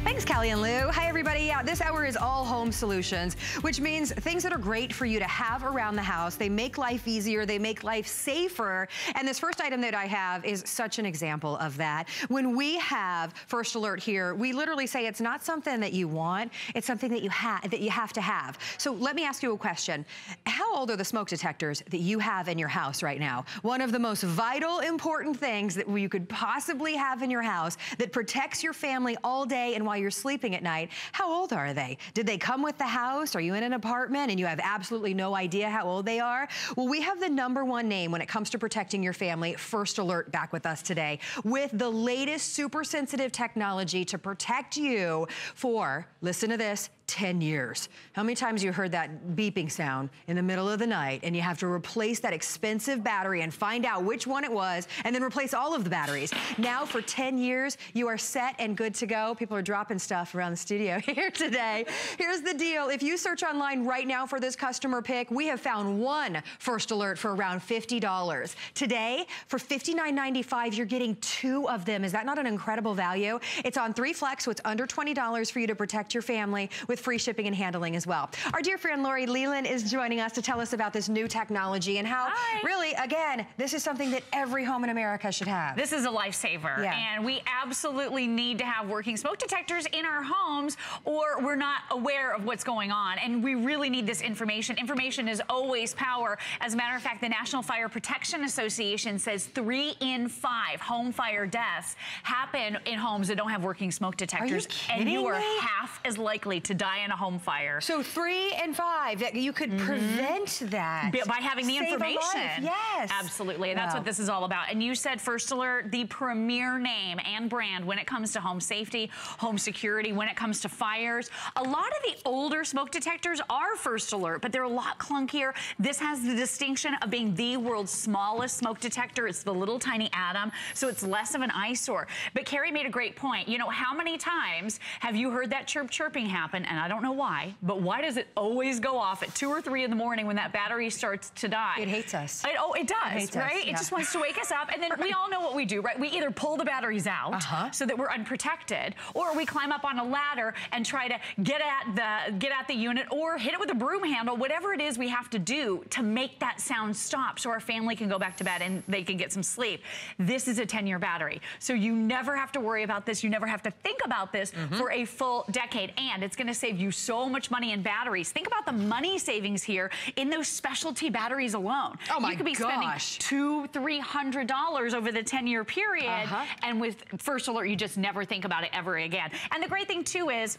Thanks, Callie and Lou. Hi, everybody. Yeah, this hour is all home solutions, which means things that are great for you to have around the house. They make life easier. They make life safer. And this first item that I have is such an example of that. When we have First Alert here, we literally say it's not something that you want. It's something that you have to have. So let me ask you a question. How old are the smoke detectors that you have in your house right now? One of the most vital, important things that you could possibly have in your house that protects your family all day and while you're sleeping at night. How old are they? Did they come with the house? Are you in an apartment and you have absolutely no idea how old they are? Well, we have the #1 name when it comes to protecting your family, First Alert, back with us today with the latest super sensitive technology to protect you for, listen to this, 10 years. How many times you heard that beeping sound in the middle of the night and you have to replace that expensive battery and find out which one it was and then replace all of the batteries? Now for 10 years, you are set and good to go. People are dropping stuff around the studio here today. Here's the deal. If you search online right now for this customer pick, we have found one First Alert for around $50. Today, for $59.95, you're getting 2 of them. Is that not an incredible value? It's on 3 flex, so it's under $20 for you to protect your family with free shipping and handling as well. Our dear friend Lori Leland is joining us to tell us about this new technology and how, really, again, this is something that every home in America should have. This is a lifesaver, and we absolutely need to have working smoke detectors in our homes or we're not aware of what's going on, and we really need this information. Information is always power. As a matter of fact, the National Fire Protection Association says 3 in 5 home fire deaths happen in homes that don't have working smoke detectors. Are you kidding and you are me? half as likely to die in a home fire. So 3 in 5, that you could prevent that. By having the information. Yes. Absolutely, and that's what this is all about. And you said First Alert, the premier name and brand when it comes to home safety, home security, when it comes to fires. A lot of the older smoke detectors are First Alert, but they're a lot clunkier. This has the distinction of being the world's smallest smoke detector. It's the little tiny atom, so it's less of an eyesore. But Carrie made a great point. You know, how many times have you heard that chirping happen? And I don't know why, but why does it always go off at 2 or 3 in the morning when that battery starts to die? It hates us. It does, right? It just wants to wake us up, and then we all know what we do, right? We either pull the batteries out so that we're unprotected, or we climb up on a ladder and try to get at the unit, or hit it with a broom handle. Whatever it is we have to do to make that sound stop so our family can go back to bed and they can get some sleep. This is a 10-year battery, so you never have to worry about this. You never have to think about this for a full decade, and it's going to save you so much money in batteries. Think about the money savings here in those specialty batteries alone. Oh my gosh. You could be spending $200–300 over the 10-year period, and with First Alert, you just never think about it ever again. And the great thing too is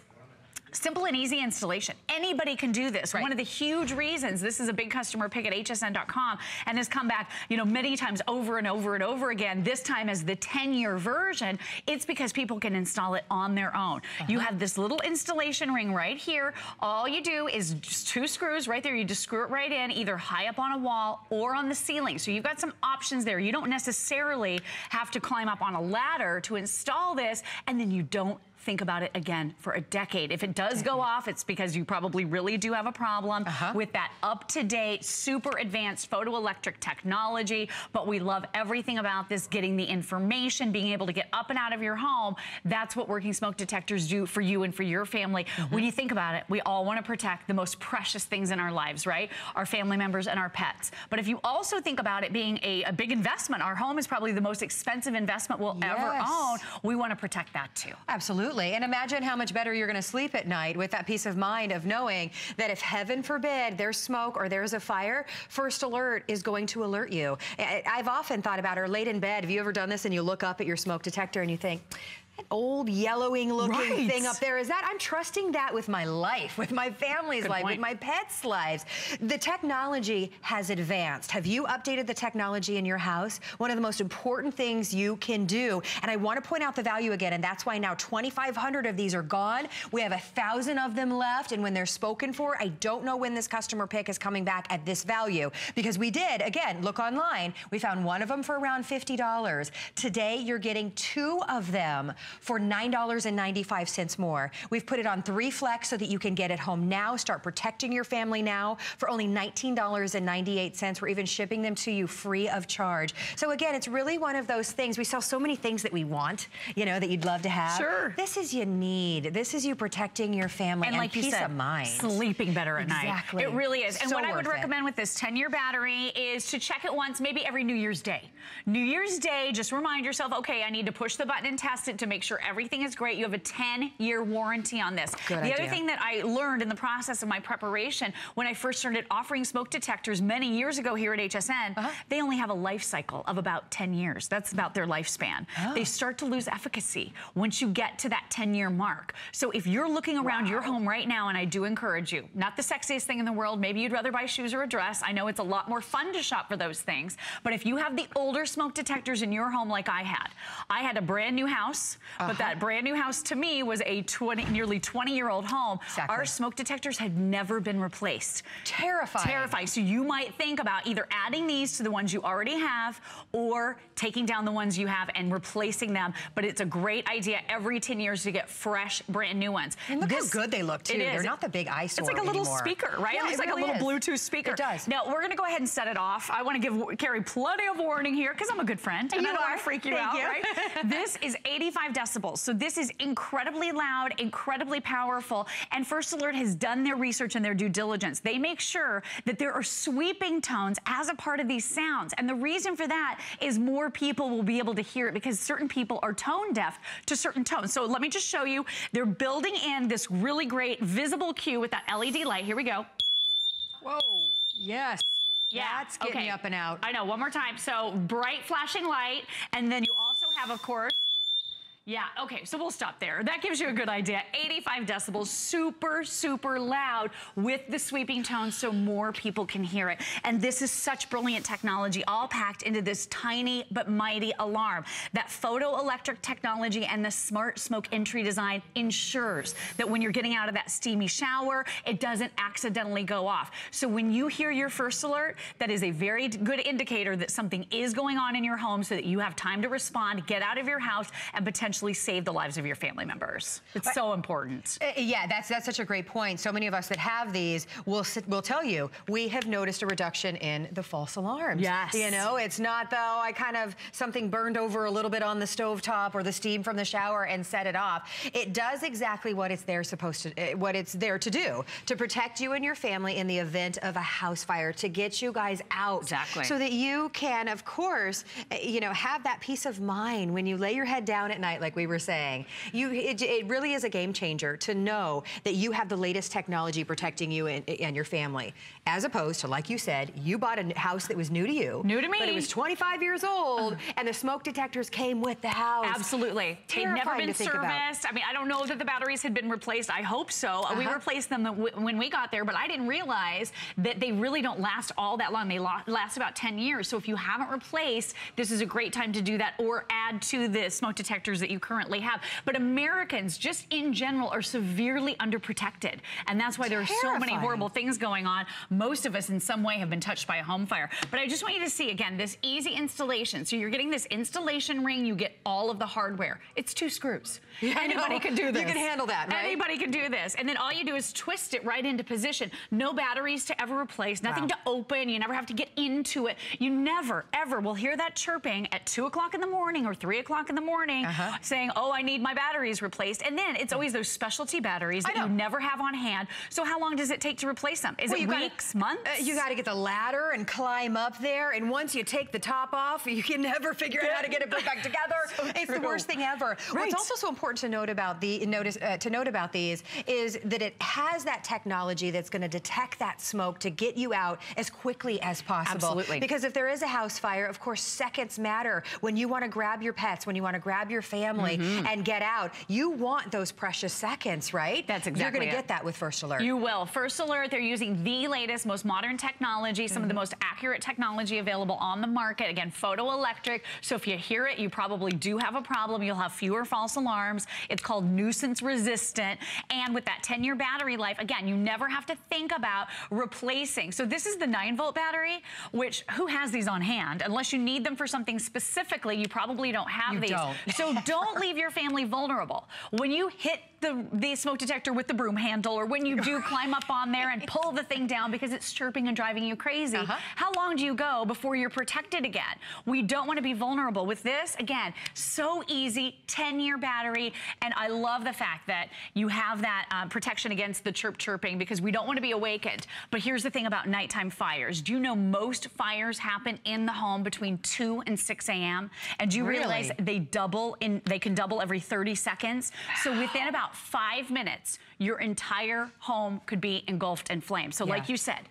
simple and easy installation. Anybody can do this. One of the huge reasons this is a big customer pick at hsn.com and has come back, you know, many times over and over and over again, this time as the 10-year version, it's because people can install it on their own. You have this little installation ring right here. All you do is just 2 screws right there. You just screw it right in, either high up on a wall or on the ceiling. So you've got some options there. You don't necessarily have to climb up on a ladder to install this, and then you don't think about it again for a decade. If it does go off, it's because you probably really do have a problem with that up-to-date, super advanced photoelectric technology. But we love everything about this, getting the information, being able to get up and out of your home. That's what working smoke detectors do for you and for your family. When you think about it, we all want to protect the most precious things in our lives, right? Our family members and our pets. But if you also think about it being a big investment, our home is probably the most expensive investment we'll ever own. We want to protect that too. Absolutely. And imagine how much better you're going to sleep at night with that peace of mind of knowing that if heaven forbid there's smoke or there's a fire, First Alert is going to alert you. I've often thought about her late in bed. Have you ever done this and you look up at your smoke detector and you think, that old yellowing looking thing up there, is that? I'm trusting that with my life, with my family's life, with my pets' lives. The technology has advanced. Have you updated the technology in your house? One of the most important things you can do, and I want to point out the value again, and that's why now 2,500 of these are gone. We have 1,000 of them left, and when they're spoken for, I don't know when this customer pick is coming back at this value, because we did, again, look online. We found one of them for around $50. Today, you're getting 2 of them for $9.95 more. We've put it on 3 flex so that you can get it home now. Start protecting your family now for only $19.98. We're even shipping them to you free of charge. So again, it's really one of those things. We sell so many things that we want, you know, that you'd love to have. Sure. This is you need. This is you protecting your family and like peace of mind. Sleeping better at night. Exactly. It really is. And So what I would worth it. recommend with this 10-year battery is to check it once, maybe every New Year's Day. New Year's Day, just remind yourself, okay, I need to push the button and test it to make sure everything is great. You have a 10-year warranty on this. Good idea. The other thing that I learned in the process of my preparation, when I first started offering smoke detectors many years ago here at HSN, they only have a life cycle of about 10 years. That's about their lifespan. They start to lose efficacy once you get to that 10-year mark. So if you're looking around your home right now, and I do encourage you, not the sexiest thing in the world, maybe you'd rather buy shoes or a dress. I know it's a lot more fun to shop for those things, but if you have the older smoke detectors in your home like I had a brand new house, but that brand new house to me was a nearly 20-year-old home. Exactly. Our smoke detectors had never been replaced. Terrifying. Terrifying. So you might think about either adding these to the ones you already have or taking down the ones you have and replacing them. But it's a great idea every 10 years to get fresh, brand new ones. And look how good they look, too. They're not the big eyesore It's like a little anymore. speaker, right? Yeah, It looks like really a little is. Bluetooth speaker. It does. Now, we're going to go ahead and set it off. I want to give Carrie plenty of warning here because I'm a good friend. And I don't want to freak you out, right? This is 85 decibels. So this is incredibly loud, incredibly powerful. And First Alert has done their research and their due diligence. They make sure that there are sweeping tones as a part of these sounds. And the reason for that is more people will be able to hear it because certain people are tone deaf to certain tones. So let me just show you. They're building in this really great visible cue with that LED light. Here we go. Whoa, yes. Yeah, That's getting me up and out. I know, one more time. So bright flashing light, and then you also have, of course, yeah, okay, so we'll stop there. That gives you a good idea. 85 decibels, super, super loud with the sweeping tones so more people can hear it. And this is such brilliant technology, all packed into this tiny but mighty alarm. That photoelectric technology and the smart smoke entry design ensures that when you're getting out of that steamy shower, it doesn't accidentally go off. So when you hear your first alert, that is a very good indicator that something is going on in your home so that you have time to respond, get out of your house, and potentially save the lives of your family members. It's so important. Yeah, that's such a great point. So many of us that have these will tell you, we have noticed a reduction in the false alarms. Yes. You know, it's not though something burned over a little bit on the stovetop or the steam from the shower and set it off. It does exactly what it's there to do, to protect you and your family in the event of a house fire, to get you guys out. Exactly. So that you can, of course, you know, have that peace of mind when you lay your head down at night, like we were saying. It really is a game changer to know that you have the latest technology protecting you and your family, as opposed to, like you said, you bought a house that was new to you. New to me. But it was 25 years old, and the smoke detectors came with the house. Absolutely. They'd never been serviced. I mean, I don't know that the batteries had been replaced. I hope so. We replaced them when we got there, but I didn't realize that they really don't last all that long. They last about 10 years. So if you haven't replaced, this is a great time to do that or add to the smoke detectors that you currently have. But Americans, just in general, are severely underprotected. And that's why there are so many horrible things going on. Most of us in some way have been touched by a home fire. But I just want you to see, again, this easy installation. So you're getting this installation ring. You get all of the hardware. It's 2 screws. Yeah, anybody can do this. You can handle that, right? Anybody can do this. And then all you do is twist it right into position. No batteries to ever replace, nothing to open. You never have to get into it. You never, ever will hear that chirping at 2 o'clock in the morning or 3 o'clock in the morning saying, oh, I need my batteries replaced. And then it's always those specialty batteries that you never have on hand. So how long does it take to replace them? Is it weeks, months? You got to get the ladder and climb up there. And once you take the top off, you can never figure out how to get it put back together. It's the worst thing ever. What's also so important to note about these is that it has that technology that's going to detect that smoke to get you out as quickly as possible. Absolutely. Because if there is a house fire, of course, seconds matter. When you want to grab your pets, when you want to grab your family and get out, you want those precious seconds, right? That's exactly You're going to get that with First Alert. You will. First Alert, they're using the latest, most modern technology, some of the most accurate technology available on the market. Again, photoelectric. So if you hear it, you probably do have a problem. You'll have fewer false alarms. It's called nuisance resistant. And with that 10-year battery life, again, you never have to think about replacing. So this is the 9-volt battery, which who has these on hand? Unless you need them for something specifically, you probably don't have these. So don't leave your family vulnerable. When you hit the smoke detector with the broom handle, or when you do climb up on there and pull the thing down because it's chirping and driving you crazy, how long do you go before you're protected again? We don't want to be vulnerable. With this, again, so easy, 10-year battery, and I love the fact that you have that protection against the chirping, because we don't want to be awakened. But here's the thing about nighttime fires. Do you know most fires happen in the home between 2 and 6 a.m.? And do you realize they can double every 30 seconds? So within about 5 minutes, your entire home could be engulfed in flames. So like you said,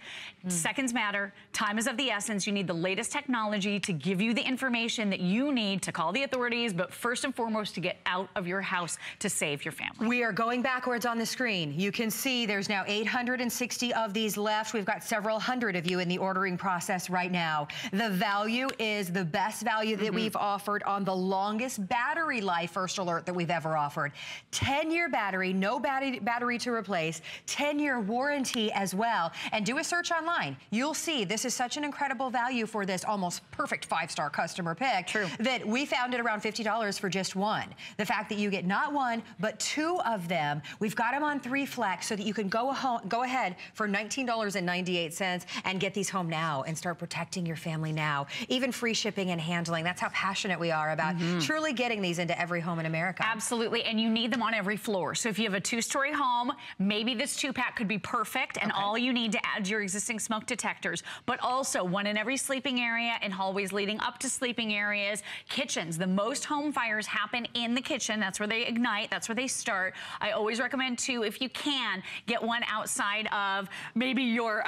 seconds matter, time is of the essence. You need the latest technology to give you the information that you need to call the authorities, but first and foremost, to get out of your house to save your family. We are going backwards on the screen. You can see there's now 860 of these left. We've got several hundred of you in the ordering process right now. The value is the best value that we've offered on the longest battery life First Alert that we've ever offered. 10-year battery, no battery to replace, 10-year warranty as well. And do a search online. You'll see this is such an incredible value for this almost perfect 5-star customer pick that we found it around $50 for just one. The fact that you get not one, but 2 of them. We've got them on 3 flex so that you can go ahead for $19.98 and get these home now and start protecting your family now. Even free shipping and handling. That's how passionate we are about truly getting these into every home in America. Absolutely, and you need them on every floor. So if you have a 2-story home, maybe this 2-pack could be perfect, and all you need to add to your existing smoke detectors, but also one in every sleeping area and hallways leading up to sleeping areas, kitchens. The most home fires happen in the kitchen. That's where they ignite. That's where they start. I always recommend, too, if you can, get one outside of maybe your,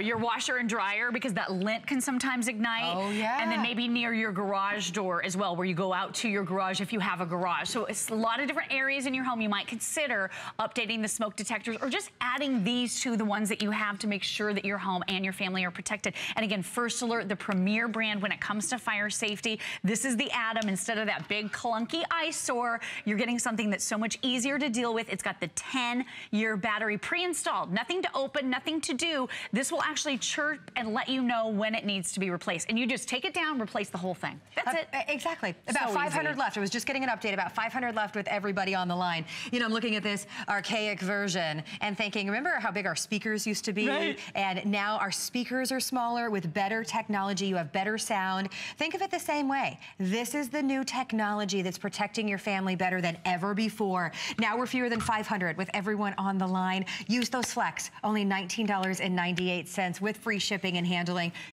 your washer and dryer, because that lint can sometimes ignite. Oh, yeah. And then maybe near your garage door as well, where you go out to your garage if you have a garage. So it's a lot of different areas in your home you might consider updating the smoke detectors, or just adding these to the ones that you have to make sure that your home and your family are protected. And again, First Alert, the premier brand when it comes to fire safety. This is the Atom. Instead of that big clunky eyesore, you're getting something that's so much easier to deal with. It's got the 10-year battery pre-installed. Nothing to open, nothing to do. This will actually chirp and let you know when it needs to be replaced. And you just take it down, replace the whole thing. That's it. Exactly. About 500 left. I was just getting an update. About 500 left with everybody on the line. You know, I'm looking at this archaic version and thinking, remember how big our speakers used to be? And now our speakers are smaller with better technology. You have better sound. Think of it the same way. This is the new technology that's protecting your family better than ever before. Now we're fewer than 500 with everyone on the line. Use those flex. Only $19.98 with free shipping and handling.